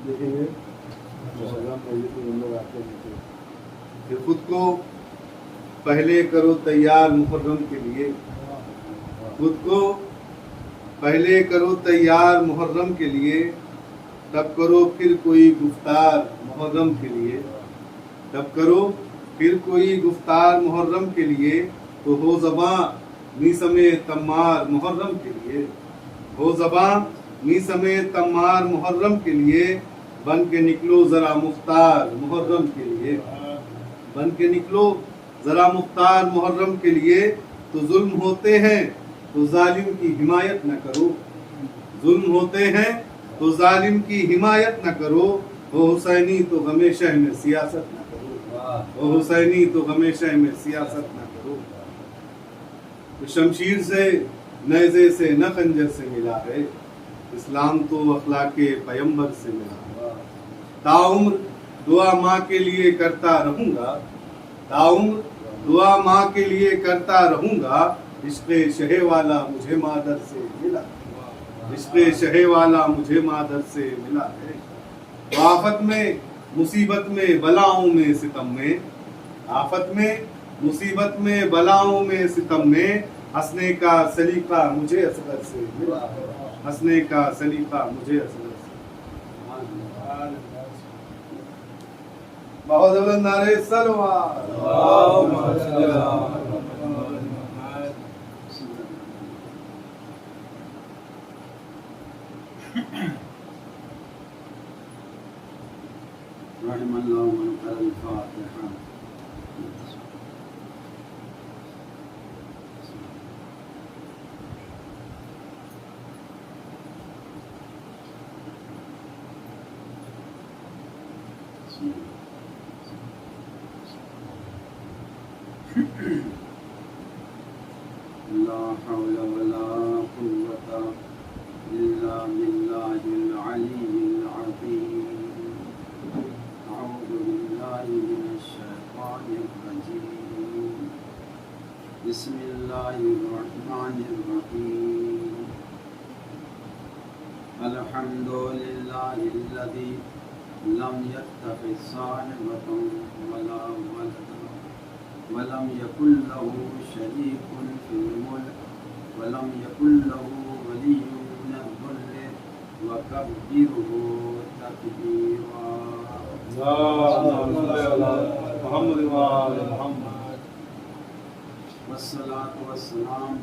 دیکھیں گے کہ خود کو پہلے کرو تیار محرم کے لیے، خود کو پہلے کرو تیار محرم کے لیے، تب کرو پھر کوئی گفتار محرم کے لیے، تب کرو پھر کوئی گفتار محرم کے لیے، تو ہو زباں میسم تمار محرم کے لیے، ہو زباں میسم تمار محرم کے لیے، بن کے نکلو ذرا مختار محرم کے لیے، بن کے نکلو ذرا مختار محرم کے لیے، تو ظلم ہوتے ہیں تو ظالم کی حمایت نہ کرو، ظلم ہوتے ہیں تو ظالم کی حمایت نہ کرو، وہ حسینی تو ہمیشہ میں سیاست نہ کرو، وہ حسینی تو ہمیشہ میں سیاست نہ کرو، شمشیر سے نیزے سے نہ خنجر سے ملا ہے، اسلام تو اخلاق پیمبر سے ملا ہے، تاعمر دعا ماں کے لیے کرتا رہوں گا، تاعمر دعا ماں کے لیے کرتا رہوں گا، عشق شہ والا مجھے مادر سے ملا ہے، عشق شہ والا مجھے مادر سے ملا ہے، آفت میں مصیبت میں بلاؤں میں ستم میں، آفت میں مصیبت میں بلاؤں میں ستم میں، ہنسنے کا سلیقہ مجھے اصغر سے ملا ہے، ہنسنے کا سلیقہ مجھے اصغر سے۔ بہت بلند نعرے سلوات، اللہم صل علی رحم اللہ من قرأ الفاتحہ۔ لا حول ولا قوة إلا بالله العلي العظيم، أعوذ بالله من الشيطان الرجيم، بسم الله الرحمن الرحيم، الحمد لله الذي لم يتخذ صاحبة ولا ولدا ولم يكن له شريك في الملك ولم يكن له ولي من الذل وكبره تكبيرا۔ محمد وآل محمد، والصلاة والسلام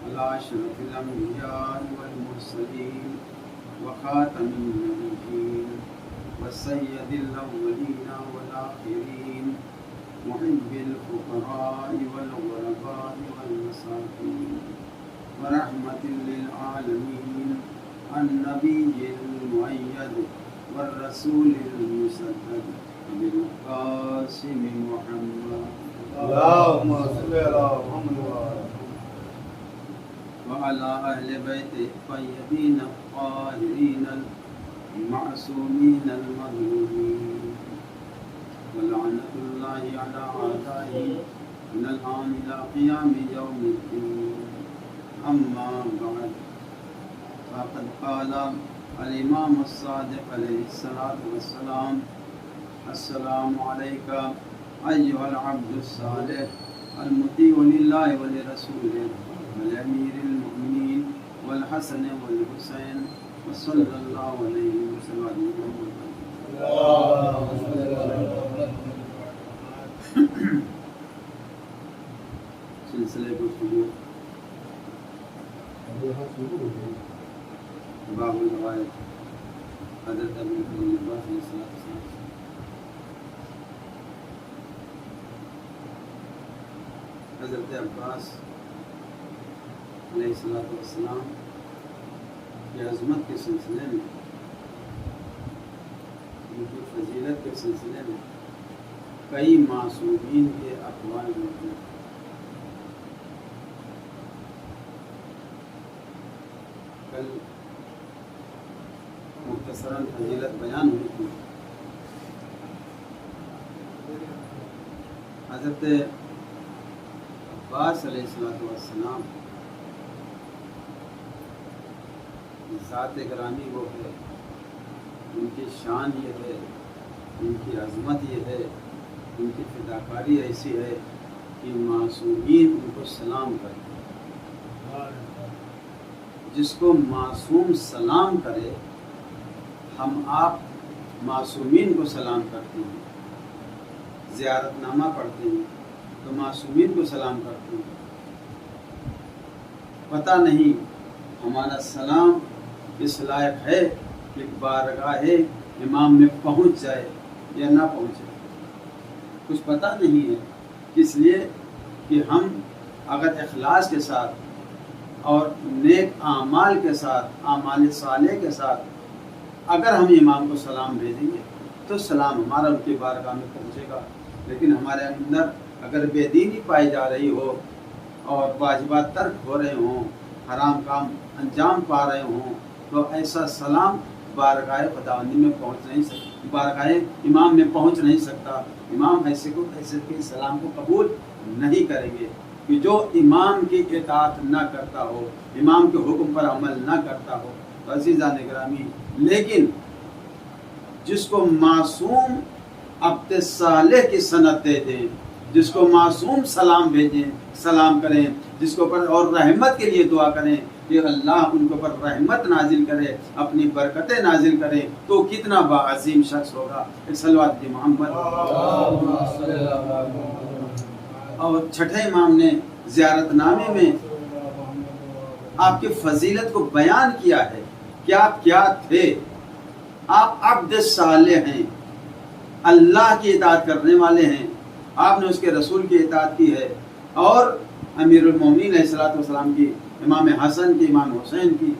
على أشرف الأنبياء والمرسلين وخاتم النبيين وسيد الأولين والآخرين، محب الفقراء والغرباء والمساكين، ورحمة للعالمين، النبي المؤيد والرسول المسدد أبي القاسم محمد، اللهم صل على محمد وعلى أهل بيته الطيبين الطاهرين المعصومين المظلومين، ولعنة الله على أعدائه من الآن إلى قيام يوم الدين، أما بعد، فقد قال الإمام الصادق عليه الصلاة والسلام: السلام عليك أيها العبد الصالح المطيع لله ولرسوله والأمير المؤمنين والحسن والحسين وصلى الله عليه وسلم۔ سلسلہ گفتگو باب الروایت حضرت ابو بکر عباس علیہ السلام، حضرت عباس علیہ السلام کی عظمت کے سلسلے میں، ان کی فضیلت کے سلسلے میں کئی معصومین کے اقوال موجود ہیں۔ کل مختصراً فضیلت بیان ہوئی تھی۔ حضرت عباس علیہ السلام ذات گرامی وہ ہے، ان کی شان یہ ہے، ان کی عظمت یہ ہے، ان کی فداکاری ایسی ہے کہ معصومین ان کو سلام کرتے ہیں۔ جس کو معصوم سلام کرے، ہم آپ معصومین کو سلام کرتے ہیں، زیارت نامہ پڑھتے ہیں تو معصومین کو سلام کرتے ہیں۔ پتہ نہیں ہمارا سلام اس لائق ہے کہ بارگاہ امام میں پہنچ جائے یا نہ پہنچے، کچھ پتہ نہیں ہے، اس لیے کہ ہم اگر اخلاص کے ساتھ اور نیک اعمال کے ساتھ، اعمال صالح کے ساتھ اگر ہم امام کو سلام بھیجیں گے تو سلام ہمارا ان کی بارگاہ میں پہنچے گا۔ لیکن ہمارے اندر اگر بے دینی پائی جا رہی ہو اور واجبات ترک ہو رہے ہوں، حرام کام انجام پا رہے ہوں، تو ایسا سلام بارگاہ خداوندی میں پہنچ نہیں سکتا، بارگاہ امام میں پہنچ نہیں سکتا۔ امام ایسے کے سلام کو قبول نہیں کریں گے کہ جو امام کی اطاعت نہ کرتا ہو، امام کے حکم پر عمل نہ کرتا ہو۔ تو عزیزان گرامی، لیکن جس کو معصوم عبد صالح کی سند دے دیں، جس کو معصوم سلام بھیجیں، سلام کریں، جس کو پر اور رحمت کے لیے دعا کریں کہ اللہ ان کو پر رحمت نازل کرے، اپنی برکتیں نازل کرے، تو کتنا باعظیم شخص ہوگا۔ ایک صلوات دی محمد۔ اور چھٹے امام نے زیارت نامے میں آپ کی فضیلت کو بیان کیا ہے کہ آپ کیا تھے۔ آپ عبد صالح ہیں، اللہ کی اطاعت کرنے والے ہیں، آپ نے اس کے رسول کی اطاعت کی ہے، اور امیر المومنین علیہ السلام کی، امام حسن کی، امام حسین کی،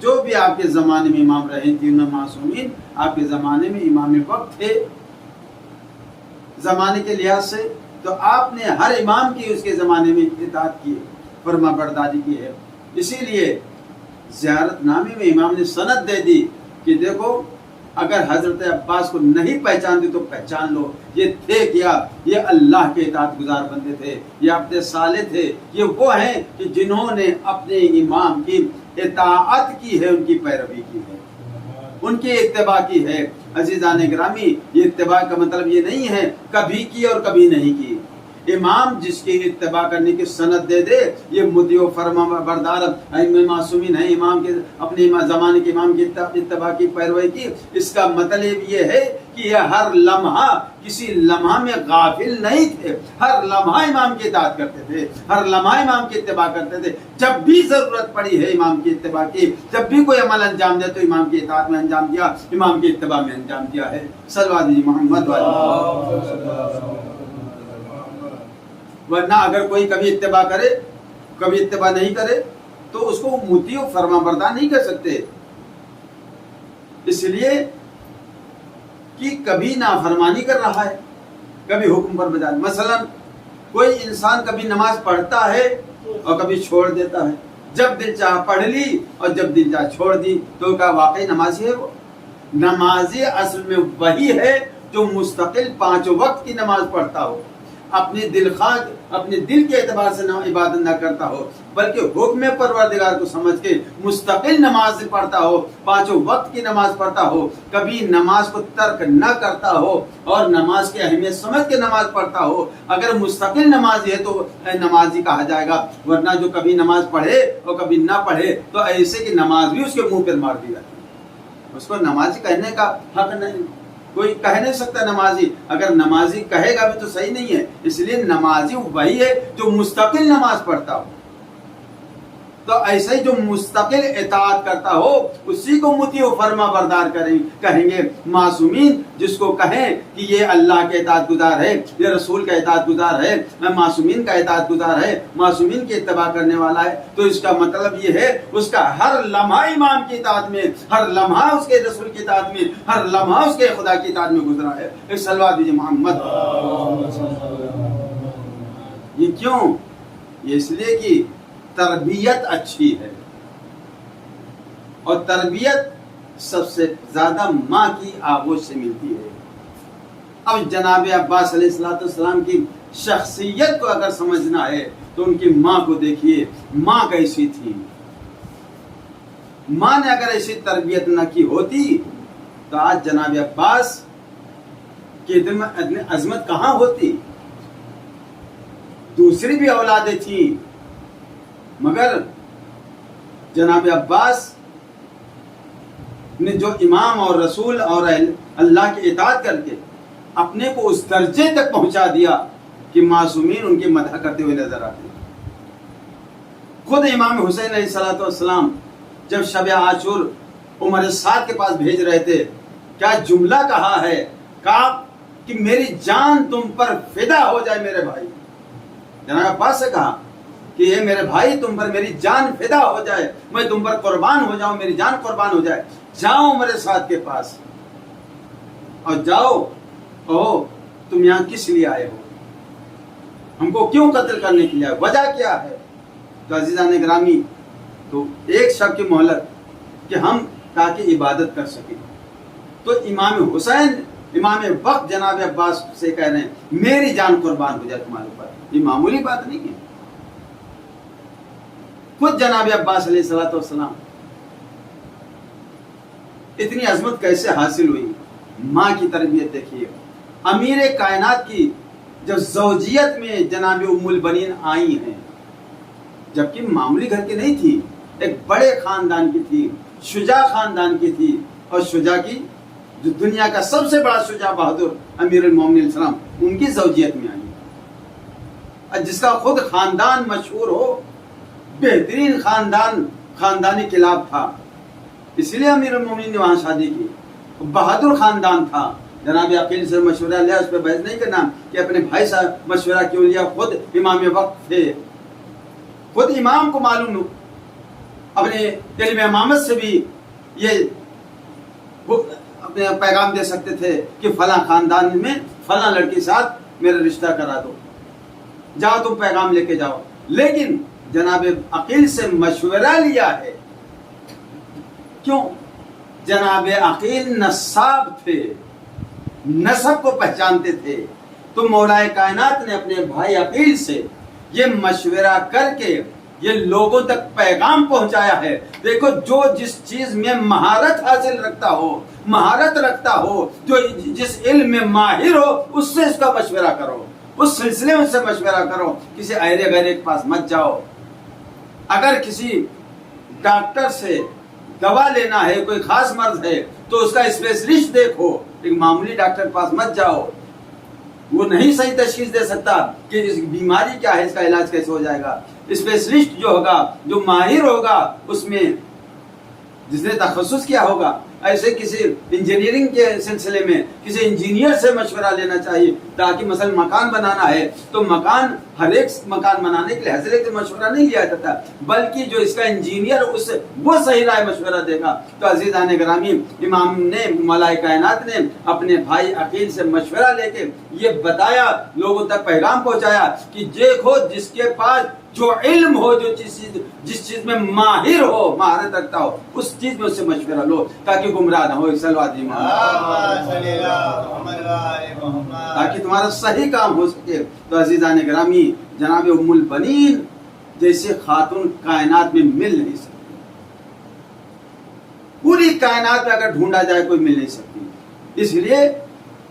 جو بھی آپ کے زمانے میں امام رہے تھے، انہوں معصومین آپ کے زمانے میں امام وقت تھے زمانے کے لحاظ سے، تو آپ نے ہر امام کی اس کے زمانے میں اطاعت کی، فرما برداری کی ہے۔ اسی لیے زیارت نامے میں امام نے سند دے دی کہ دیکھو اگر حضرت عباس کو نہیں پہچانتے تو پہچان لو، یہ تھے کیا، یہ اللہ کے اطاعت گزار بندے تھے، یہ عبد صالح تھے، یہ وہ ہیں کہ جنہوں نے اپنے امام کی اطاعت کی ہے، ان کی پیروی کی ہے، ان کی اتباع کی ہے۔ عزیزان گرامی، یہ اتباع کا مطلب یہ نہیں ہے کبھی کی اور کبھی نہیں کی۔ امام جس کی اتباع کرنے کی سند دے دے، یہ مطیع و فرما بردار معصومین ہیں، امام کے اپنے زمانے کے امام کی اتباع کی، پیروی کی، اس کا مطلب یہ ہے کہ یہ ہر لمحہ کسی لمحہ میں غافل نہیں تھے، ہر لمحہ امام کی اطاعت کرتے تھے، ہر لمحہ امام کی اتباع کرتے تھے۔ جب بھی ضرورت پڑی ہے امام کی اتباع کی، جب بھی کوئی عمل انجام دیا تو امام کی اطاعت میں انجام دیا، امام کی اتباع میں انجام دیا ہے۔ صلوات محمد ورنہ اگر کوئی کبھی اتباع کرے، کبھی اتباع نہیں کرے، تو اس کو مطیع و فرما بردار نہیں کر سکتے، اس لیے کہ کبھی نافرمانی کر رہا ہے، کبھی حکم پر بجا۔ مثلا کوئی انسان کبھی نماز پڑھتا ہے اور کبھی چھوڑ دیتا ہے، جب دل چاہ پڑھ لی اور جب دل چاہ چھوڑ دی، تو کیا واقعی نمازی ہے وہ؟ نمازی اصل میں وہی ہے جو مستقل 5 وقت کی نماز پڑھتا ہو، اپنے دل کے اعتبار سے عبادت نہ کرتا ہو، بلکہ حکم پروردگار کو سمجھ کے مستقل نماز پڑھتا ہو، 5 وقت کی نماز پڑھتا ہو، کبھی نماز کو ترک نہ کرتا ہو اور نماز کی اہمیت سمجھ کے نماز پڑھتا ہو۔ اگر مستقل نمازی ہے تو نمازی کہا جائے گا، ورنہ جو کبھی نماز پڑھے اور کبھی نہ پڑھے تو ایسے کی نماز بھی اس کے منہ پر مار دی جاتی ہے، اس کو نمازی کہنے کا حق نہیں، کوئی کہہ نہیں سکتا نمازی، اگر نمازی کہے گا بھی تو صحیح نہیں ہے۔ اس لیے نمازی وہی ہے جو مستقل نماز پڑھتا ہو، تو ایسے ہی جو مستقل اطاعت کرتا ہو اسی کو مطیع و فرما بردار کہیں گے۔ معصومین جس کو کہیں کہ یہ اللہ کے اطاعت گزار ہے، یہ رسول کا اطاعت گزار ہے، معصومین کا اطاعت گزار ہے، معصومین کی اتباع کرنے والا ہے، تو اس کا مطلب یہ ہے اس کا ہر لمحہ امام کی اطاعت میں، ہر لمحہ اس کے رسول کی اطاعت میں، ہر لمحہ اس کے خدا کی اطاعت میں گزرا ہے۔ ایک صلوات دیجیے محمد۔ یہ کیوں؟ یہ اس لیے کہ تربیت اچھی ہے، اور تربیت سب سے زیادہ ماں کی آغوش سے ملتی ہے۔ اب جناب عباس علیہ السلام کی شخصیت کو اگر سمجھنا ہے تو ان کی ماں کو دیکھیے، ماں کیسی تھی۔ ماں نے اگر ایسی تربیت نہ کی ہوتی تو آج جناب عباس کی عظمت کہاں ہوتی؟ دوسری بھی اولادیں تھیں، مگر جناب عباس نے جو امام اور رسول اور اللہ کی اطاعت کر کے اپنے کو اس درجے تک پہنچا دیا کہ معصومین ان کی مدح کرتے ہوئے نظر آتے ہیں۔ خود امام حسین علیہ السلام جب شب عاشور عمر سعد کے پاس بھیج رہے تھے، کیا جملہ کہا ہے، کہا کہ میری جان تم پر فدا ہو جائے میرے بھائی۔ جناب عباس سے کہا کہ یہ میرے بھائی تم پر میری جان فدا ہو جائے، میں تم پر قربان ہو جاؤں، میری جان قربان ہو جائے۔ جاؤ عمر سعد کے پاس اور جاؤ کہو تم یہاں کس لیے آئے ہو، ہم کو کیوں قتل کرنے کے لیے، وجہ کیا ہے؟ تو عزیزان گرامی، تو ایک شب کی مہلت کہ ہم تاکہ عبادت کر سکیں۔ تو امام حسین امام وقت جناب عباس سے کہہ رہے ہیں میری جان قربان ہو جائے تمہارے اوپر، یہ معمولی بات نہیں ہے۔ خود جناب عباس علیہ السلام اتنی عظمت کیسے حاصل ہوئی؟ ماں کی تربیت دیکھیے۔ امیر کائنات کی جب زوجیت میں جناب ام البنین آئی ہیں، جبکہ معمولی گھر کی نہیں تھی، ایک بڑے خاندان کی تھی، شجاع خاندان کی تھی، اور شجاع کی جو دنیا کا سب سے بڑا شجاع بہادر امیر المومنین علیہ السلام ان کی زوجیت میں آئی، اور جس کا خود خاندان مشہور ہو، بہترین خاندانی کلاب تھا، اس لیے امیر المومنین نے وہاں شادی کی۔ بہادر خاندان تھا، جناب عقیل سے مشورہ لیا، اس پہ بحث نہیں کرنا کہ اپنے بھائی سے مشورہ کیوں لیا، خود امام وقت تھے، خود امام کو معلوم اپنے علم امامت سے بھی یہ اپنے پیغام دے سکتے تھے کہ فلاں خاندان میں فلاں لڑکی ساتھ میرا رشتہ کرا دو، جاؤ تم پیغام لے کے جاؤ۔ لیکن جناب عقیل سے مشورہ لیا ہے، کیوں؟ جناب عقیل نساب تھے، نسب کو پہچانتے تھے، تو مولا کائنات نے اپنے بھائی عقیل سے یہ مشورہ کر کے یہ لوگوں تک پیغام پہنچایا ہے۔ دیکھو، جو جس چیز میں مہارت حاصل رکھتا ہو، مہارت رکھتا ہو، جو جس علم میں ماہر ہو، اس سے اس کا مشورہ کرو، اس سلسلے میں سے مشورہ کرو، کسی ایرے غیرے کے پاس مت جاؤ۔ اگر کسی ڈاکٹر سے دوا لینا ہے، کوئی خاص مرض ہے، تو اس کا اسپیشلسٹ دیکھو، ایک معمولی ڈاکٹر کے پاس مت جاؤ، وہ نہیں صحیح تشخیص دے سکتا کہ اس بیماری کیا ہے، اس کا علاج کیسے ہو جائے گا۔ اسپیشلسٹ جو ہوگا، جو ماہر ہوگا اس میں، جس نے تخصص کیا ہوگا، ایسے کسی انجینئرنگ کے سلسلے میں کسی انجینئر سے مشورہ لینا چاہیے، تاکہ مثلا مکان بنانا ہے تو مکان، ہر ایک مکان بنانے کے لیے ہر ایک سے مشورہ نہیں لیا جاتا، بلکہ جو اس کا انجینئر وہ صحیح رائے مشورہ دے گا۔ تو عزیزان گرامی، امام نے، مولا کائنات نے اپنے بھائی عقیل سے مشورہ لے کے یہ بتایا، لوگوں تک پیغام پہنچایا کہ دیکھو، جس کے پاس جو علم ہو، جو جس چیز میں ماہر ہو، مہارت رکھتا ہو، اس چیز میں اس سے مشورہ لو، تاکہ گمراہ نہ ہو۔ تاکہ تمہارا صحیح کام ہو سکے۔ تو عزیزان گرامی، جناب ام البنین جیسے خاتون کائنات میں مل نہیں سکتی، پوری کائنات میں اگر ڈھونڈا جائے کوئی مل نہیں سکتی، اس لیے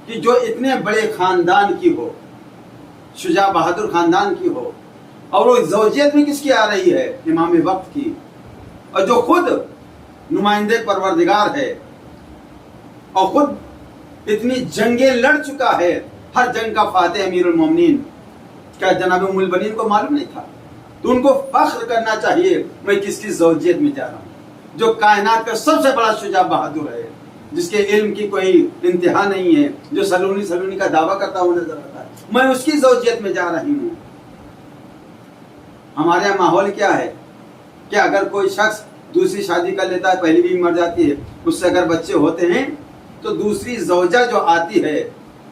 کہ جو اتنے بڑے خاندان کی ہو، شجاع بہادر خاندان کی ہو، اور وہ زوجیت میں کس کی آ رہی ہے؟ امام وقت کی، اور جو خود نمائندے پروردگار ہے، اور خود اتنی جنگیں لڑ چکا ہے، ہر جنگ کا فاتح امیر المومنین، کیا جناب ام البنین کو معلوم نہیں تھا؟ تو ان کو فخر کرنا چاہیے، میں کس کی زوجیت میں جا رہا ہوں، جو کائنات کا سب سے بڑا شجاع بہادر ہے، جس کے علم کی کوئی انتہا نہیں ہے، جو سلونی کا دعویٰ کرتا ہوا نظر آتا ہے، میں اس کی زوجیت میں جا رہی ہوں۔ ہمارے یہاں ماحول کیا ہے کہ اگر کوئی شخص دوسری شادی کر لیتا ہے، پہلی بھی مر جاتی ہے، اس سے اگر بچے ہوتے ہیں تو دوسری زوجہ جو آتی ہے،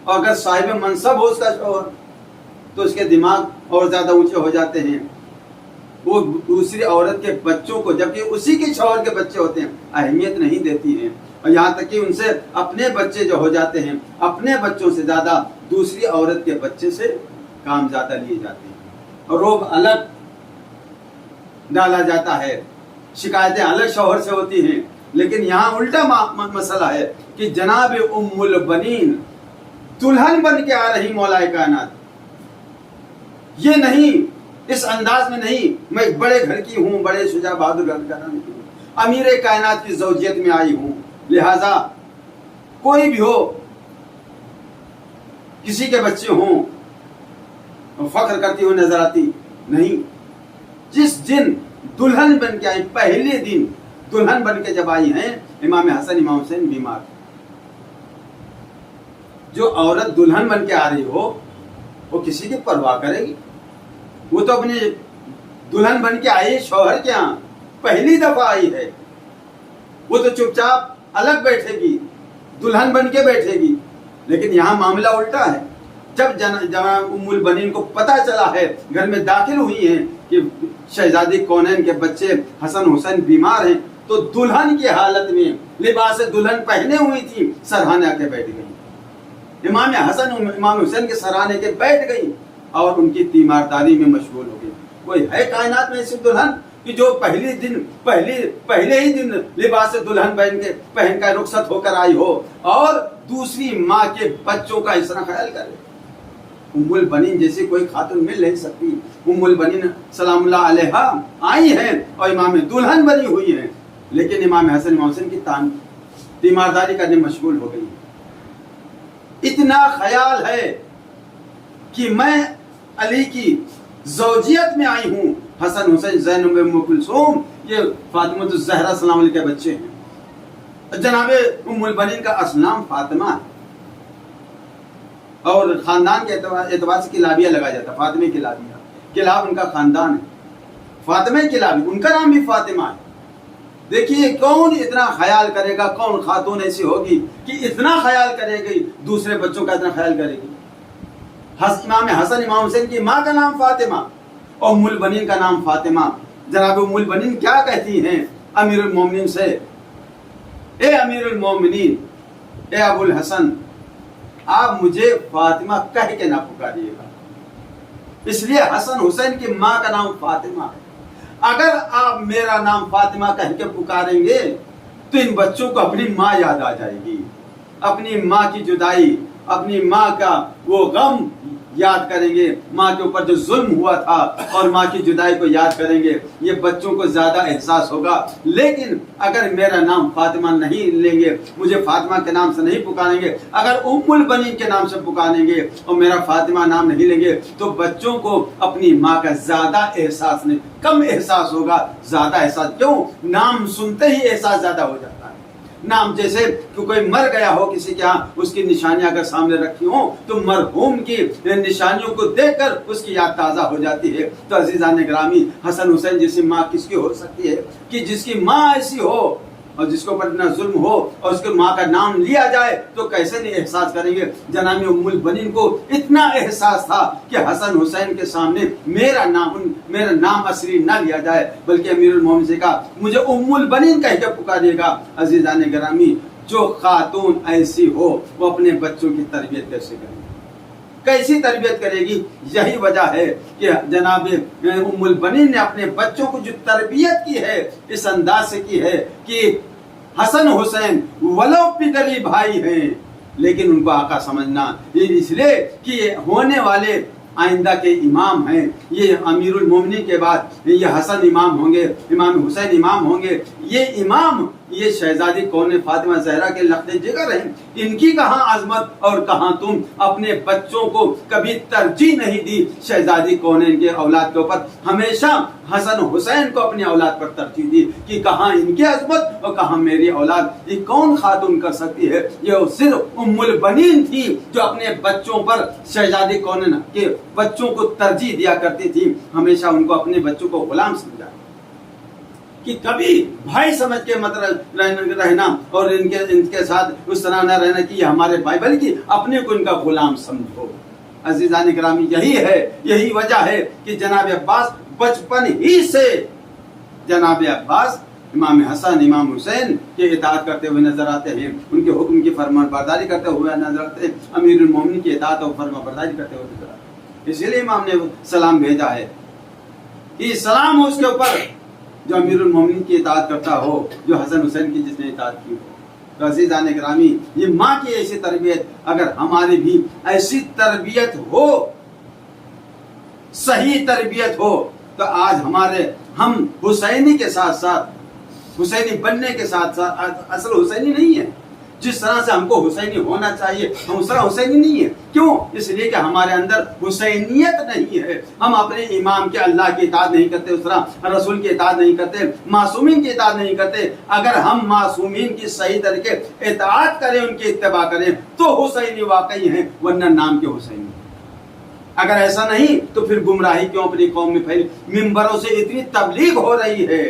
اور اگر صاحب منصب ہو اس کا شوہر، تو اس کے دماغ اور زیادہ اونچے ہو جاتے ہیں، وہ دوسری عورت کے بچوں کو، جبکہ اسی کے شوہر کے بچے ہوتے ہیں، اہمیت نہیں دیتی ہیں، اور یہاں تک کہ ان سے اپنے بچے جو ہو جاتے ہیں، اپنے بچوں سے زیادہ دوسری عورت کے بچے سے کام زیادہ لیے جاتے ہیں، اور روب الگ ڈالا جاتا ہے، شکایتیں الگ شوہر سے ہوتی ہیں۔ لیکن یہاں الٹا مسئلہ ہے کہ جناب ام البنین دلہن بن کے آ رہی مولا کائنات، یہ نہیں، اس انداز میں نہیں میں بڑے گھر کی ہوں، بڑے شجاع بہادر گھرانے کی ہوں، امیر کائنات کی زوجیت میں آئی ہوں، لہذا کوئی بھی ہو، کسی کے بچے ہوں، فخر کرتی ہوئی نظر آتی نہیں۔ جس دن دلہن بن کے آئی، پہلے دن دلہن بن کے جب آئی ہیں، امام حسن امام حسین بیمار، جو عورت دلہن بن کے آ رہی ہو وہ کسی کی پرواہ کرے گی؟ وہ تو اپنی دلہن بن کے آئی شوہر کے یہاں، پہلی دفعہ آئی ہے، وہ تو چپ چاپ الگ بیٹھے گی، دلہن بن کے بیٹھے گی۔ لیکن یہاں معاملہ الٹا ہے، جب جناب ام البنین کو پتا چلا ہے، گھر میں داخل ہوئی ہیں کہ شہزادی کونین کے بچے حسن حسین بیمار ہیں، تو دلہن کی حالت میں لباس دلہن پہنے ہوئی تھی، سرہانے آ کے بیٹھ گئی، امام حسن امام حسین کے سرہانے کے بیٹھ گئی اور ان کی تیمارداری میں مشغول ہو گئی۔ کوئی ہے کائنات میں ایسی دلہن کہ جو پہلے ہی دن لباس دلہن پہن کر رخصت ہو کر آئی ہو اور دوسری ماں کے بچوں کا اس طرح خیال کرے؟ ام البنین جیسی کوئی خاتون مل نہیں سکتی۔ ام البنین سلام اللہ علیہا آئی ہیں اور امام دلہن بنی ہوئی ہیں، لیکن امام حسن امام حسین کی تیمارداری کرنے مشغول ہو گئی۔ اتنا خیال ہے کہ میں علی کی زوجیت میں آئی ہوں، حسن حسین زینب ام کلثوم یہ فاطمہ الزہرا سلام علیہ کے بچے ہیں۔ جناب ام البنین کا اصل نام فاطمہ ہے، اور خاندان کے اعتبار سے کلابیہ لگا جاتا ہے، فاطمہ کلابیہ، کلاب ان کا خاندان ہے، فاطمہ کلابی، ان کا نام بھی فاطمہ ہے۔ دیکھیے کون اتنا خیال کرے گا، کون خاتون ایسی ہوگی کہ اتنا خیال کرے گی، دوسرے بچوں کا اتنا خیال کرے گی۔ امام حسن امام حسین کی ماں کا نام فاطمہ اور ام البنین کا نام فاطمہ۔ جناب ام البنین کیا کہتی ہیں امیر المومنین سے؟ اے امیر المومنین، اے ابو الحسن، آپ مجھے فاطمہ کہہ کے نہ پکاریے گا، اس لیے حسن حسین کی ماں کا نام فاطمہ ہے۔ اگر آپ میرا نام فاطمہ کہہ کے پکاریں گے تو ان بچوں کو اپنی ماں یاد آ جائے گی، اپنی ماں کی جدائی، اپنی ماں کا وہ غم یاد کریں گے، ماں کے اوپر جو ظلم ہوا تھا اور ماں کی جدائی کو یاد کریں گے، یہ بچوں کو زیادہ احساس ہوگا۔ لیکن اگر میرا نام فاطمہ نہیں لیں گے، مجھے فاطمہ کے نام سے نہیں پکاریں گے، اگر ام البنین کے نام سے پکاریں گے اور میرا فاطمہ نام نہیں لیں گے، تو بچوں کو اپنی ماں کا زیادہ احساس نہیں، کم احساس ہوگا، زیادہ احساس کیوں؟ نام سنتے ہی احساس زیادہ ہو جاتا ہے۔ نام جیسے کہ کوئی مر گیا ہو کسی کے ہاں، اس کی نشانیاں اگر سامنے رکھی ہوں تو مرحوم کی نشانیوں کو دیکھ کر اس کی یاد تازہ ہو جاتی ہے۔ تو عزیزان گرامی، حسن حسین جیسی ماں کس کی ہو سکتی ہے کہ جس کی ماں ایسی ہو اور جس کو پر اتنا ظلم ہو اور اس کے ماں کا نام لیا جائے تو کیسے نہیں احساس کریں گے؟ جناب ام البنین کو اتنا احساس تھا کہ حسن حسین کے سامنے میرا نام اصلی نہ لیا جائے، بلکہ امیر المومنین سے کہا مجھے ام البنین کہہ کے پکاریے گا۔ عزیزان گرامی، جو خاتون ایسی ہو وہ اپنے بچوں کی تربیت کیسے کرے گی؟ کیسی تربیت کرے گی؟ یہی وجہ ہے کہ جناب ام البنین نے اپنے بچوں کو جو تربیت کی ہے اس انداز سے کی ہے کہ حسن حسین ولو پدری بھائی ہیں لیکن ان کو آقا سمجھنا، اس لیے کہ ہونے والے آئندہ کے امام ہیں، یہ امیر المومنین کے بعد یہ حسن امام ہوں گے، امام حسین امام ہوں گے، یہ امام یہ شہزادی کون فاطمہ زہرا کے لخت جگر ہیں، ان کی کہاں عظمت اور کہاں تم اپنے بچوں کو کبھی ترجیح نہیں دی شہزادی کونین کے اولاد کے اوپر، ہمیشہ حسن حسین کو اپنی اولاد پر ترجیح دی کہ کہاں ان کی عظمت اور کہاں میری اولاد۔ یہ کون خاتون کر سکتی ہے؟ یہ صرف ام البنین تھی جو اپنے بچوں پر شہزادی کونین کے بچوں کو ترجیح دیا کرتی تھی، ہمیشہ ان کو اپنے بچوں کو غلام سمجھا کہ کبھی بھائی سمجھ کے مت رہنا اور ان کے ساتھ اس طرح نہ رہنا کہ یہ ہمارے بھائی، بلکہ اپنے کو ان کا غلام سمجھو۔ عزیزان گرامی یہی وجہ ہے کہ جناب عباس بچپن ہی سے جناب عباس امام حسن امام حسین کے اطاعت کرتے ہوئے نظر آتے ہیں، ان کے حکم کی فرمان برداری کرتے ہوئے نظر آتے ہیں، امیر المومنین کی اطاعت اور فرمان برداری کرتے ہوئے نظر آتے ہیں۔ اسی لیے امام نے سلام بھیجا ہے کہ سلام ہو اس کے اوپر جو امیر المومنین کی اطاعت کرتا ہو، جو حسن حسین کی جس نے اطاعت کی ہو۔ تو عزیزان گرامی، یہ ماں کی ایسی تربیت اگر ہماری بھی ایسی تربیت ہو، صحیح تربیت ہو، تو آج ہم حسینی کے ساتھ ساتھ حسینی بننے کے ساتھ ساتھ اصل حسینی نہیں ہے، جس طرح سے ہم کو حسینی ہونا چاہیے ہم اس طرح حسینی نہیں ہے۔ کیوں؟ اس لیے کہ ہمارے اندر حسینیت نہیں ہے، ہم اپنے امام کے اللہ کی اطاعت نہیں کرتے، اس طرح رسول کی اطاعت نہیں کرتے، معصومین کی اطاعت نہیں کرتے۔ اگر ہم معصومین کی صحیح طریقے اطاعت کریں، ان کی اتباع کریں تو حسینی واقعی ہیں، ورنہ نام کے حسینی۔ اگر ایسا نہیں تو پھر گمراہی کیوں اپنی قوم میں پھیلی؟ ممبروں سے اتنی تبلیغ ہو رہی ہے،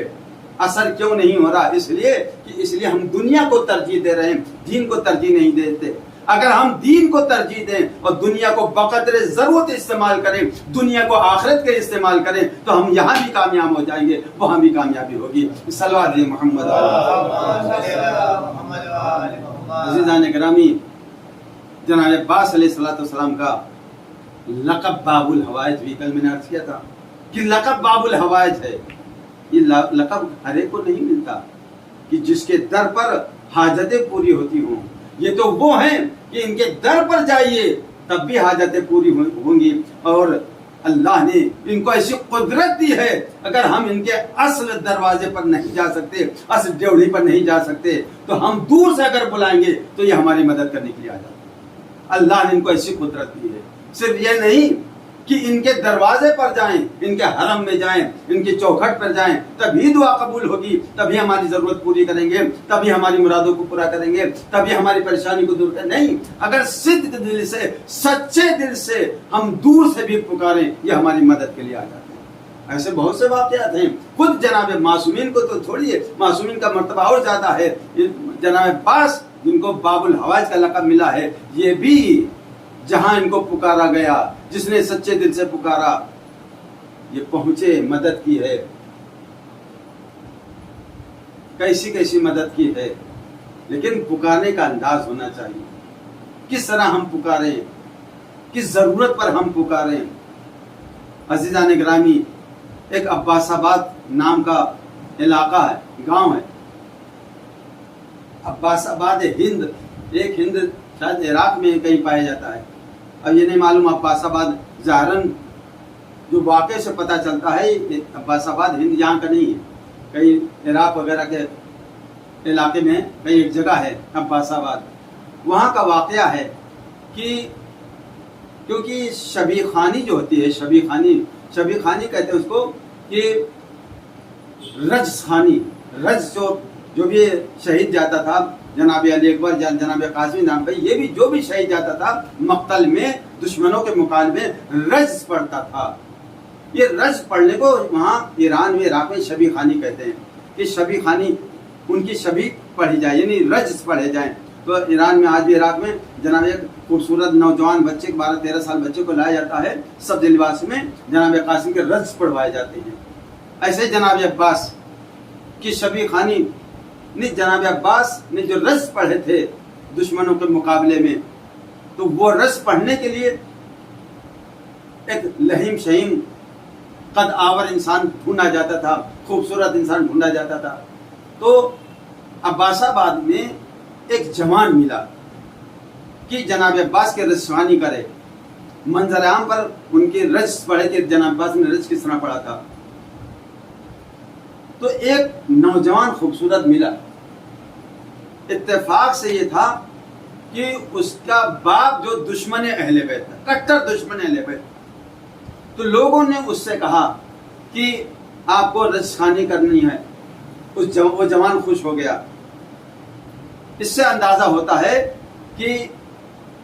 اثر کیوں نہیں ہو رہا؟ اس لیے ہم دنیا کو ترجیح دے رہے ہیں، دین کو ترجیح نہیں دیتے۔ اگر ہم دین کو ترجیح دیں اور دنیا کو بقدر ضرورت استعمال کریں، دنیا کو آخرت کے استعمال کریں، تو ہم یہاں بھی کامیاب ہو جائیں گے، وہاں بھی کامیابی ہوگی۔ صلوات محمد۔ عزیزان گرامی، جناب عباس علیہ السلام کا لقب باب الحوائج بھی کل میں نے عرض کیا تھا کہ لقب باب الحوائج ہے۔ یہ لقب ہر ایک کو نہیں ملتا کہ جس کے در پر حاجتیں پوری ہوتی ہوں۔ یہ تو وہ ہیں کہ ان کے در پر جائیے تب بھی حاجتیں پوری ہوں گی، اور اللہ نے ان کو ایسی قدرت دی ہے، اگر ہم ان کے اصل دروازے پر نہیں جا سکتے، اصل ڈیوڑی پر نہیں جا سکتے، تو ہم دور سے اگر بلائیں گے تو یہ ہماری مدد کرنے کے لیے آ جاتے ہیں۔ اللہ نے ان کو ایسی قدرت دی ہے۔ صرف یہ نہیں کہ ان کے دروازے پر جائیں، ان کے حرم میں جائیں، ان کی چوکھٹ پر جائیں، تبھی دعا قبول ہوگی، تبھی ہماری ضرورت پوری کریں گے، تبھی ہماری مرادوں کو پورا کریں گے، تبھی ہماری پریشانی کو دور کریں۔ نہیں، اگر صدق دل سے، سچے دل سے ہم دور سے بھی پکاریں، یہ ہماری مدد کے لیے آ جاتے ہیں۔ ایسے بہت سے واقعات ہیں۔ خود جناب معصومین کو تو چھوڑیے، معصومین کا مرتبہ اور زیادہ ہے۔ جناب عباس جن کو باب الحوائج کا لقب ملا ہے، یہ بھی جہاں ان کو پکارا گیا، جس نے سچے دل سے پکارا، یہ پہنچے، مدد کی ہے۔ کیسی مدد کی ہے، لیکن پکارنے کا انداز ہونا چاہیے۔ کس طرح ہم پکاریں، کس ضرورت پر ہم پکاریں۔ عزیزان گرامی، ایک عباس آباد نام کا علاقہ ہے، گاؤں ہے، عباس آباد ہند، ایک ہند شاید عراق میں کہیں پایا جاتا ہے۔ اب یہ نہیں معلوم عباس آباد ظاہراً جو واقعے سے پتہ چلتا ہے عباس آباد ہند یہاں کا نہیں ہے، کہیں عراق وغیرہ کے علاقے میں کہیں ایک جگہ ہے عباس آباد۔ وہاں کا واقعہ ہے کہ کیونکہ شبی خانی جو ہوتی ہے، شبی خانی کہتے ہیں اس کو، کہ رجس خانی، رجس جو بھی شہید جاتا تھا، جناب علی اکبر، جناب قاسمی نام پہ، یہ بھی جو بھی شہید جاتا تھا مقتل میں دشمنوں کے مقابلے میں رجز پڑھتا تھا۔ یہ رجز پڑھنے کو وہاں ایران میں، عراق میں شبی خانی کہتے ہیں، کہ شبی خانی ان کی شبی پڑھی جائے، یعنی رجز پڑھے جائیں۔ تو ایران میں آج بھی، عراق میں جناب ایک خوبصورت نوجوان بچے، 12-13 سال بچے کو لایا جاتا ہے، سبز لباس میں جناب قاسم کے رجز پڑھوائے جاتے ہیں۔ ایسے جناب عباس کی شبی خانی نے، جناب عباس نے جو رجز پڑھے تھے دشمنوں کے مقابلے میں، تو وہ رجز پڑھنے کے لیے ایک لہیم شہیم قد آور انسان ڈھونڈا جاتا تھا، خوبصورت انسان ڈھونڈا جاتا تھا۔ تو عباس آباد میں ایک جوان ملا کہ جناب عباس کے رجز خوانی کرے۔ منظر عام پر ان کے رجز پڑھے کہ جناب عباس نے رجز کس طرح پڑھا تھا۔ تو ایک نوجوان خوبصورت ملا، اتفاق سے یہ تھا کہ اس کا باپ جو دشمن اہل بیت تھا، کٹر دشمن اہل بیت، تو لوگوں نے اس سے کہا کہ آپ کو رجز خوانی کرنی ہے۔ وہ جوان خوش ہو گیا۔ اس سے اندازہ ہوتا ہے کہ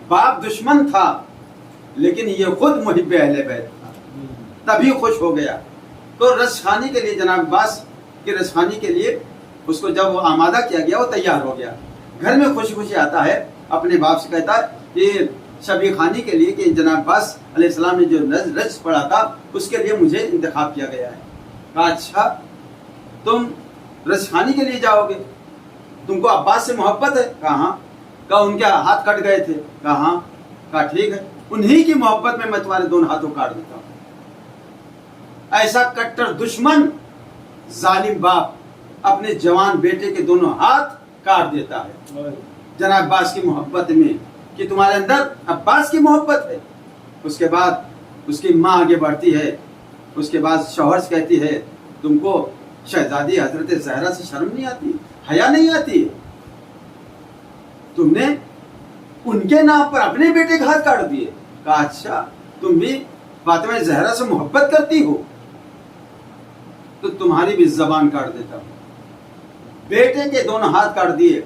باپ دشمن تھا لیکن یہ خود محب اہل بیت تھا، تبھی خوش ہو گیا۔ تو رجز خوانی کے لیے، جناب عباس کی رجز خوانی کے لیے اس کو جب وہ آمادہ کیا گیا، وہ تیار ہو گیا، گھر میں خوشی خوشی آتا ہے، اپنے باپ سے کہتا ہے کہ شبی خانی کے لیے کہ جناب عباس علیہ السلام نے جو رجز پڑھا تھا اس کے لیے مجھے انتخاب کیا گیا ہے۔ کہا اچھا تم رجز خانی کے لیے جاؤ گے، تم کو عباس سے محبت ہے؟ کہا ہاں۔ کہا ان کے ہاتھ کٹ گئے تھے؟ کہا ہاں۔ کہا ٹھیک ہے، انہی کی محبت میں تمہارے دونوں ہاتھوں کاٹ دیتا ہوں۔ ایسا کٹر دشمن ظالم باپ اپنے جوان بیٹے کے دونوں ہاتھ کاٹ دیتا ہے جناب عباس کی محبت میں، کہ تمہارے اندر عباس کی محبت ہے۔ اس کے بعد اس کی ماں آگے بڑھتی ہے، اس کے بعد شوہر سے کہتی ہے تم کو شہزادی حضرت زہرا سے شرم نہیں آتی، حیا نہیں آتی؟ تم نے ان کے نام پر اپنے بیٹے کے ہاتھ کاٹ دیے۔ کہا اچھا تم بھی فاطمہ زہرا سے محبت کرتی ہو تو تمہاری بھی زبان کاٹ دیتا ہوں۔ بیٹے کے دونوں ہاتھ کاٹ دیے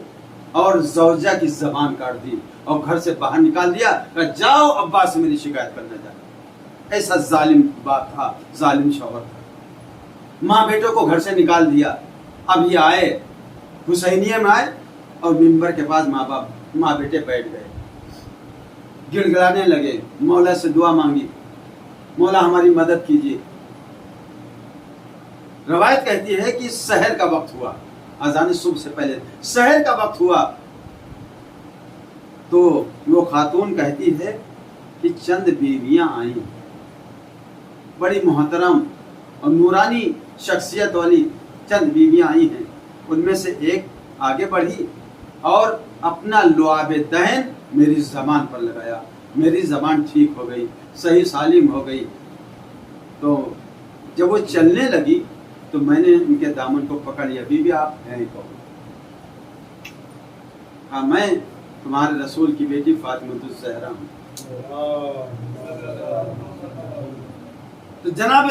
اور زوجہ کی زبان کاٹ دی اور گھر سے باہر نکال دیا، کہ جاؤ عباس سے میری شکایت کرنے جاؤ۔ ایسا ظالم باپ تھا، ظالم شوہر تھا۔ ماں بیٹوں کو گھر سے نکال دیا۔ اب یہ آئے حسینیہ میں آئے اور منبر کے پاس ماں بیٹے بیٹھ گئے، گڑ گڑانے لگے، مولا سے دعا مانگی، مولا ہماری مدد کیجیے۔ روایت کہتی ہے کہ سحر کا وقت ہوا، اذان صبح سے پہلے سحر کا وقت ہوا تو وہ خاتون کہتی ہے کہ چند بیویاں آئیں، بڑی محترم اور نورانی شخصیت والی چند بیویاں آئی ہیں۔ ان میں سے ایک آگے بڑھی اور اپنا لعاب دہن میری زبان پر لگایا، میری زبان ٹھیک ہو گئی، صحیح سالم ہو گئی۔ تو جب وہ چلنے لگی تو میں نے ان کے دامن کو پکڑ لیا، بی بی آپ ہیں کون؟ کہا میں تمہارے رسول کی بیٹی فاطمہ الزہرا ہوں۔ تو جناب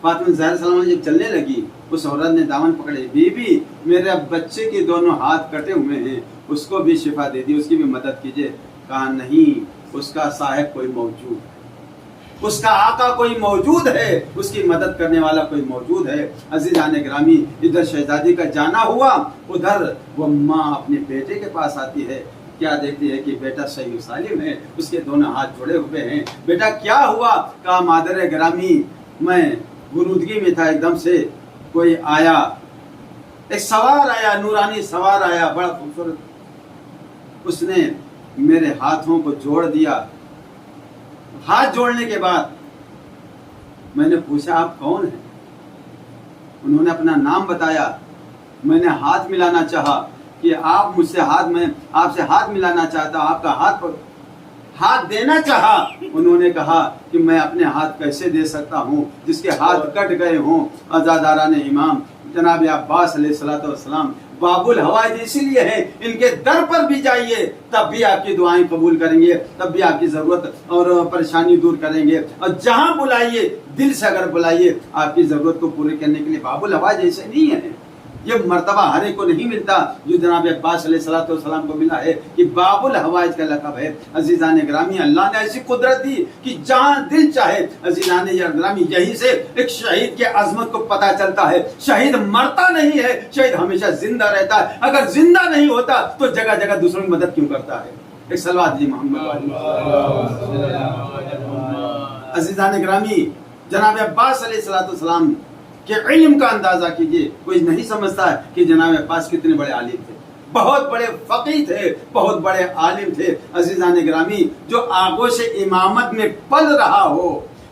فاطمہ زہرا سلام جب چلنے لگی اس عورت نے دامن پکڑے، بی بی میرے بچے کے دونوں ہاتھ کٹے ہوئے ہیں، اس کو بھی شفا دے دی، اس کی بھی مدد کیجیے۔ کہا نہیں، اس کا صاحب کوئی موجود ہے، اس کا آقا کوئی موجود ہے، اس کی مدد کرنے والا کوئی موجود ہے۔ عزیزان گرامی، ادھر شہزادی کا جانا ہوا، ادھر وہ ماں اپنے بیٹے کے پاس آتی ہے، کیا دیکھتی ہے کہ بیٹا صحیح و سالم ہے، اس کے دونوں ہاتھ جڑے ہوئے ہیں۔ بیٹا کیا ہوا؟ کہا مادر گرامی میں غنودگی میں تھا، ایک دم سے کوئی آیا، ایک سوار آیا، نورانی سوار آیا، بڑا خوبصورت، اس نے میرے ہاتھوں کو جوڑ دیا۔ ہاتھ جوڑنے کے بعد میں نے پوچھا آپ کون ہیں؟ انہوں نے اپنا نام بتایا۔ میں نے ہاتھ ملانا چاہا کہ آپ مجھ سے میں آپ سے ہاتھ ملانا چاہتا، آپ کا ہاتھ دینا چاہا۔ انہوں نے کہا کہ میں اپنے ہاتھ کیسے دے سکتا ہوں جس کے ہاتھ کٹ گئے ہوں۔ عزاداران امام جناب عباس علیہ السلام باب الحوائج اسی لیے ہے، ان کے در پر بھی جائیے تب بھی آپ کی دعائیں قبول کریں گے، تب بھی آپ کی ضرورت اور پریشانی دور کریں گے، اور جہاں بلائیے دل سے اگر بلائیے آپ کی ضرورت کو پورے کرنے کے لیے۔ باب الحوائج ایسے نہیں ہے، یہ مرتبہ ہر ایک کو نہیں ملتا جو جناب عباس علیہ السلام کو ملا ہے، کہ باب الحوائج کا لقب ہے۔ عزیزان گرامی، اللہ نے ایسی قدرت دی کہ جہاں دل چاہے۔ عزیزان گرامی، یہی سے ایک شہید کی عظمت کو پتہ چلتا ہے۔ شہید مرتا نہیں ہے، شہید ہمیشہ زندہ رہتا ہے۔ اگر زندہ نہیں ہوتا تو جگہ جگہ دوسروں کی مدد کیوں کرتا ہے؟ ایک صلوات دی محمد۔ عزیزان گرامی، جناب عباس علیہ السلام کہ علم کا اندازہ کیجئے، کوئی نہیں سمجھتا ہے کہ جناب عباس کتنے بڑے عالم تھے، بہت بڑے فقیہ تھے، بہت بڑے عالم تھے۔ عزیزان گرامی، جو آغوش امامت میں پل رہا ہو،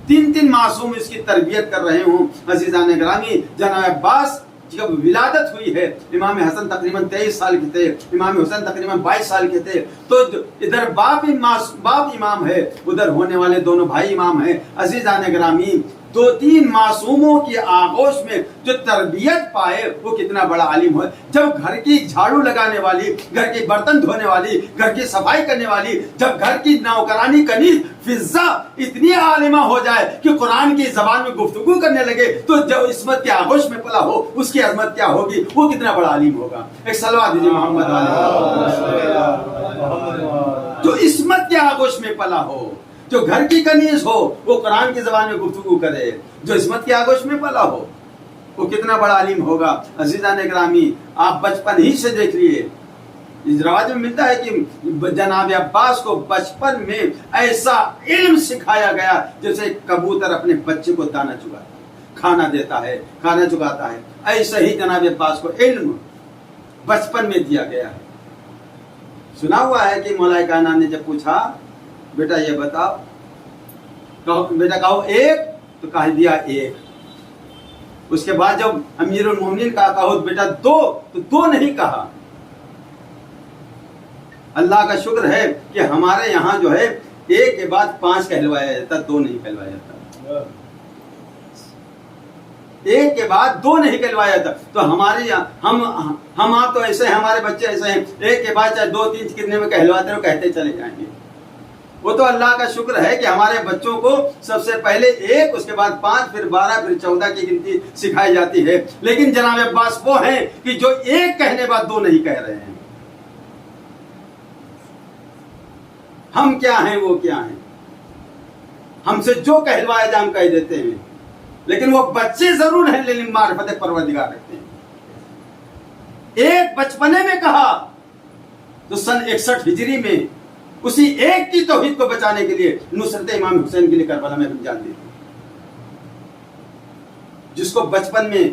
3 معصوم اس کی تربیت کر رہے ہوں۔ عزیزان گرامی، جناب عباس جب ولادت ہوئی ہے، امام حسن تقریباً 23 سال کے تھے، امام حسین تقریباً 22 سال کے تھے، تو ادھر باپ امام ہے، ادھر ہونے والے دونوں بھائی امام ہیں۔ عزیزان گرامی، 2-3 معصوموں کی آغوش میں جو تربیت پائے وہ کتنا بڑا عالم ہے۔ جب گھر کی جھاڑو لگانے والی، گھر کے برتن دھونے والی، گھر کی صفائی کرنے والی، جب گھر کی نوکرانی کنیز فضا اتنی عالمہ ہو جائے کہ قرآن کی زبان میں گفتگو کرنے لگے، تو جو عصمت کے آغوش میں پلا ہو اس کی عظمت کیا ہوگی، وہ کتنا بڑا عالم ہوگا۔ ایک صلوات دیجیے محمد علیہ۔ جو عصمت کے آغوش میں پلا ہو، جو گھر کی کنیز ہو، وہ قرآن کی زبان میں گفتگو کرے، جو عصمت کے آغوش میں پلا ہو وہ کتنا بڑا عالم ہوگا۔ عزیزان گرامی، آپ بچپن ہی سے دیکھ لیے رواج میں ملتا ہے کہ جناب عباس کو بچپن میں ایسا علم سکھایا گیا جیسے کبوتر اپنے بچے کو دانہ چگاتا ہے، کھانا دیتا ہے، کھانا چگاتا ہے، ایسا ہی جناب عباس کو علم بچپن میں دیا گیا ہے۔ سنا ہوا ہے کہ مولا کائنات نے جب پوچھا بیٹا یہ بتاؤ، بیٹا کہو ایک، تو کہہ دیا ایک۔ اس کے بعد جب امیر المومنین کہا کہو بیٹا دو، تو دو نہیں کہا۔ اللہ کا شکر ہے کہ ہمارے یہاں جو ہے ایک کے بعد 5 کہلوایا جاتا، 2 نہیں کہلوایا جاتا، ایک کے بعد 2 نہیں کہلوایا جاتا۔ تو ہمارے یہاں ہم آپ تو ایسے ہیں، ہمارے بچے ایسے ہیں، ایک کے بعد چاہے 2 3 کتنے میں کہلواتے ہیں کہتے چلے جائیں گے۔ وہ تو اللہ کا شکر ہے کہ ہمارے بچوں کو سب سے پہلے 1، اس کے بعد 5، پھر 12، پھر 14 کی گنتی سکھائی جاتی ہے۔ لیکن جناب عباس وہ ہیں کہ جو 1 کہنے بعد 2 نہیں کہہ رہے ہیں۔ ہم کیا ہیں، وہ کیا ہیں، ہم سے جو کہلوایا جائے ہم کہہ دیتے ہیں، لیکن وہ بچے ضرور ہیں لیکن معرفت پروردگار رکھتے ہیں۔ 1 بچپنے میں کہا تو سن 61 ہجری میں اسی 1 کی توحید کو بچانے کے لیے نصرت امام حسین کے لیے کربلا میں جان دی تھی۔ جس کو بچپن میں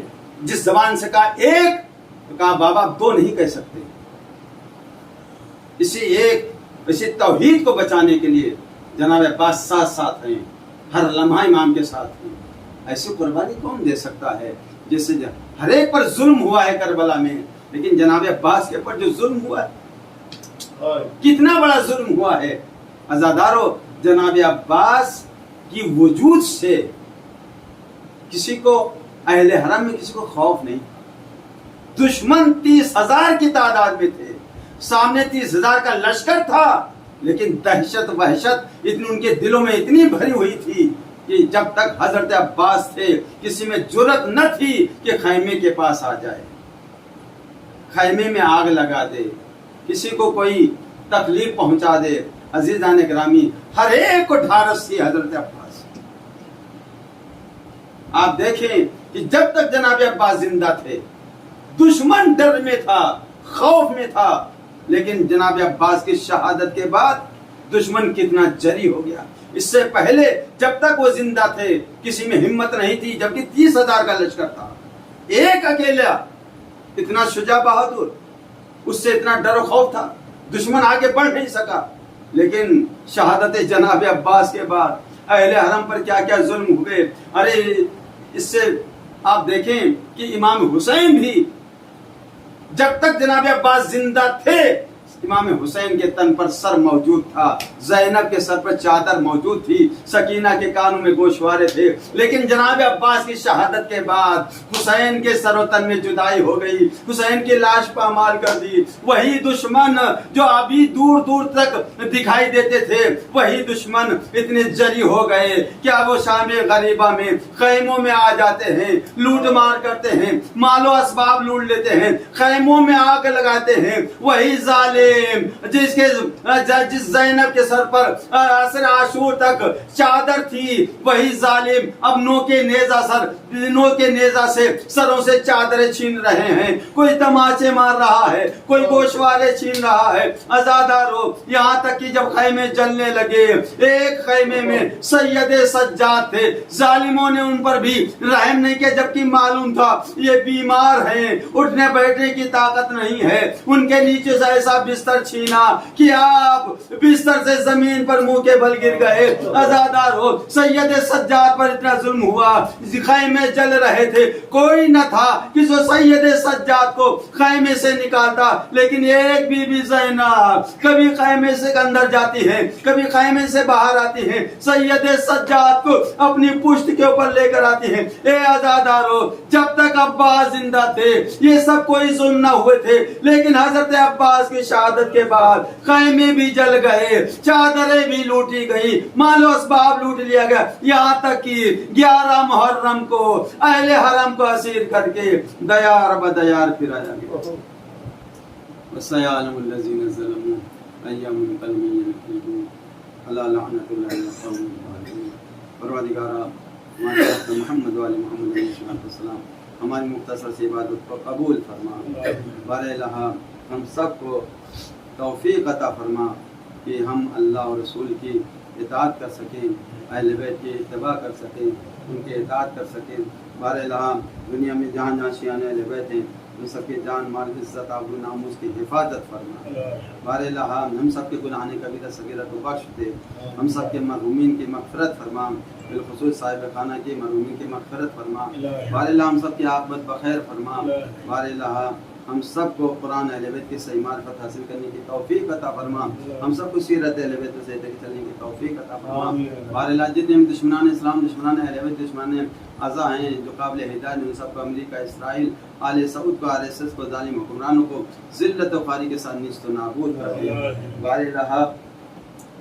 جس زبان سے کہا 1 تو کہا بابا 2 نہیں کہہ سکتے۔ اسی توحید کو بچانے کے لیے جناب عباس ساتھ ہیں، ہر لمحہ امام کے ساتھ ہیں۔ ایسی قربانی کون دے سکتا ہے؟ جیسے ہر ایک پر ظلم ہوا ہے کربلا میں، لیکن جناب عباس کے پر جو ظلم ہوا ہے کتنا بڑا ظلم ہوا ہے۔ عزادارو، جناب عباس کی وجود سے کسی کو اہل حرم میں کسی کو خوف نہیں۔ دشمن 30,000 کی تعداد میں تھے، سامنے 30,000 کا لشکر تھا، لیکن دہشت وحشت اتنی ان کے دلوں میں اتنی بھری ہوئی تھی کہ جب تک حضرت عباس تھے کسی میں جرأت نہ تھی کہ خیمے کے پاس آ جائے، خیمے میں آگ لگا دے، کسی کو کوئی تکلیف پہنچا دے۔ عزیزان گرامی، ہر ایک کو ڈھارس تھی حضرت عباس۔ آپ دیکھیں کہ جب تک جناب عباس زندہ تھے دشمن ڈر میں تھا، خوف میں تھا، لیکن جناب عباس کی شہادت کے بعد دشمن کتنا جری ہو گیا۔ اس سے پہلے جب تک وہ زندہ تھے کسی میں ہمت نہیں تھی، جبکہ 30,000 کا لشکر تھا، 1 اکیلا اتنا شجاع بہادر، اس سے اتنا ڈر و خوف تھا، دشمن آگے بڑھ نہیں سکا۔ لیکن شہادت جناب عباس کے بعد اہل حرم پر کیا کیا ظلم ہوئے۔ ارے اس سے آپ دیکھیں کہ امام حسین بھی جب تک جناب عباس زندہ تھے امام حسین کے تن پر سر موجود تھا، زینب کے سر پر چادر موجود تھی، سکینہ کے کانوں میں گوشوارے تھے، لیکن جناب عباس کی شہادت کے بعد حسین کے سر و تن میں جدائی ہو گئی، حسین کی لاش پامال کر دی۔ وہی دشمن جو ابھی دور دور تک دکھائی دیتے تھے، وہی دشمن اتنے جری ہو گئے کہ اب وہ شام غریبہ میں خیموں میں آ جاتے ہیں، لوٹ مار کرتے ہیں، مال و اسباب لوٹ لیتے ہیں، خیموں میں آگ لگاتے ہیں۔ وہی ظالم جس زینب کے سر پر عصر عاشور تک چادر تھی، وہی ظالم اب نو کے نیزہ سے سروں سے چادریں چھین رہے ہیں، کوئی تماچے مار رہا ہے، کوئی گوشوارے چھین رہا ہے۔ عزادارو، یہاں تک کہ جب خیمے جلنے لگے، ایک خیمے میں سید سجاد تھے، ظالموں نے ان پر بھی رحم نہیں کیا، جبکہ معلوم تھا یہ بیمار ہیں، اٹھنے بیٹھنے کی طاقت نہیں ہے۔ ان کے نیچے سے ایسا بستر چھینا کہ آپ بستر سے زمین پر منہ کے بل گر گئے۔ عزادار ہو، سید سجاد پر اتنا ظلم ہوا، خیمے جل رہے تھے، کوئی نہ تھا کہ جو سید سجاد کو خیمے سے نکالتا، لیکن ایک بی بی زینب کبھی خیمے سے اندر جاتی ہے، کبھی خیمے سے باہر آتی ہے، سید سجاد کو اپنی پشت کے اوپر لے کر آتی ہے۔ اے عزادارو، جب تک عباس زندہ تھے یہ سب کوئی ظلم نہ ہوئے تھے، لیکن حضرت عباس کی شہادت کے بعد خیمے بھی جل گئے، چادریں بھی لوٹی گئی، مال و اسباب لوٹ لیا گیا، یہاں تک کہ 11 محرم کو اہل حرم کو اسیر کر کے دیار بدیار پھرایا گیا۔ وَسَيَعْلَمُ الَّذِينَ ظَلَمُوا أَيَّ مُنقَلَبٍ يَنقَلِبُونَ أَلَا لَعْنَةُ اللَّهِ عَلَى الْقَوْمِ الظَّالِمِينَ۔ پروردگارا، ہمارے محمد والے محمد علیہ السلام ہماری مختصر سی عبادت کو قبول فرما، بارے لہا ہم سب کو توفیق عطا فرما کہ ہم اللہ اور رسول کی اطاعت کر سکیں، اہل بیت کی اتباع کر سکیں، ان کی اطاعت کر سکیں۔ بار الہام دنیا میں جہاں جہاں شیعان اہل بیت ہیں ان سب کے جان مال عزت آبرو ناموس کی حفاظت فرما۔ بار الہام ہم سب کے گناہ کبیرہ صغیرہ کو بخش دے، ہم سب کے مرحومین کی مغفرت فرما، بالخصوص صاحب خانہ کی مرحومین کی مغفرت فرما۔ بار الہام ہم سب کی عاقبت بخیر فرما۔ بار الہام ہم سب کو قرآن اہل بیت کی صحیح معرفت حاصل کرنے کی توفیق عطا فرما، ہم سب کو سیرت اہل بیت سے چلنے کی توفیق عطا فرما۔ بار الہام جتنے دشمنان اسلام، دشمنان اہل بیت، دشمنان اعضاء ہیں جو قابل ہدایت ہیں، ان سب کو امریکہ، اسرائیل، آل سعود کو، RSS کو، ظالم حکمرانوں کو ذلت و خواری کے ساتھ نیست و نابود کر دے۔ بار الہام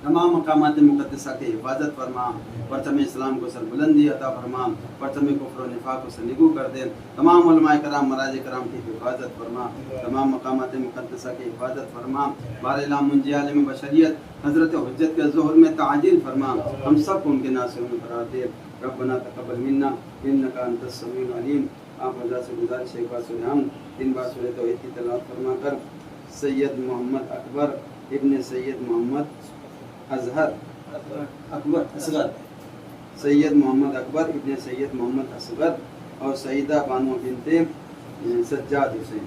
تمام مقامات مقدسہ کی حفاظت فرما، پرچم اسلام کو سربلندی عطا فرما، پرچم کفر و نفاق کو سرنگو کر دے، تمام علماء کرام، مراجع کرام کی حفاظت فرما، تمام مقامات مقدسہ کی حفاظت فرما۔ بار الہام منجی عالم بشریت حضرت حجت کے ظہور میں تعجیل فرما، ہم سب کو ان کے ناصروں میں قرار دے۔ ربنا تقبل منا انک انت السمیع العلیم۔ آپ حضرات سے گزارش ہے ایک بار سورہ حمد 3 بار سورہ توحید کی تلاوت فرما کر سید محمد اکبر ابن سید محمد اظہر اکبر اصغر، سید محمد اکبر ابن سید محمد اصغر اور سیدہ بانو بنت سجاد حسین۔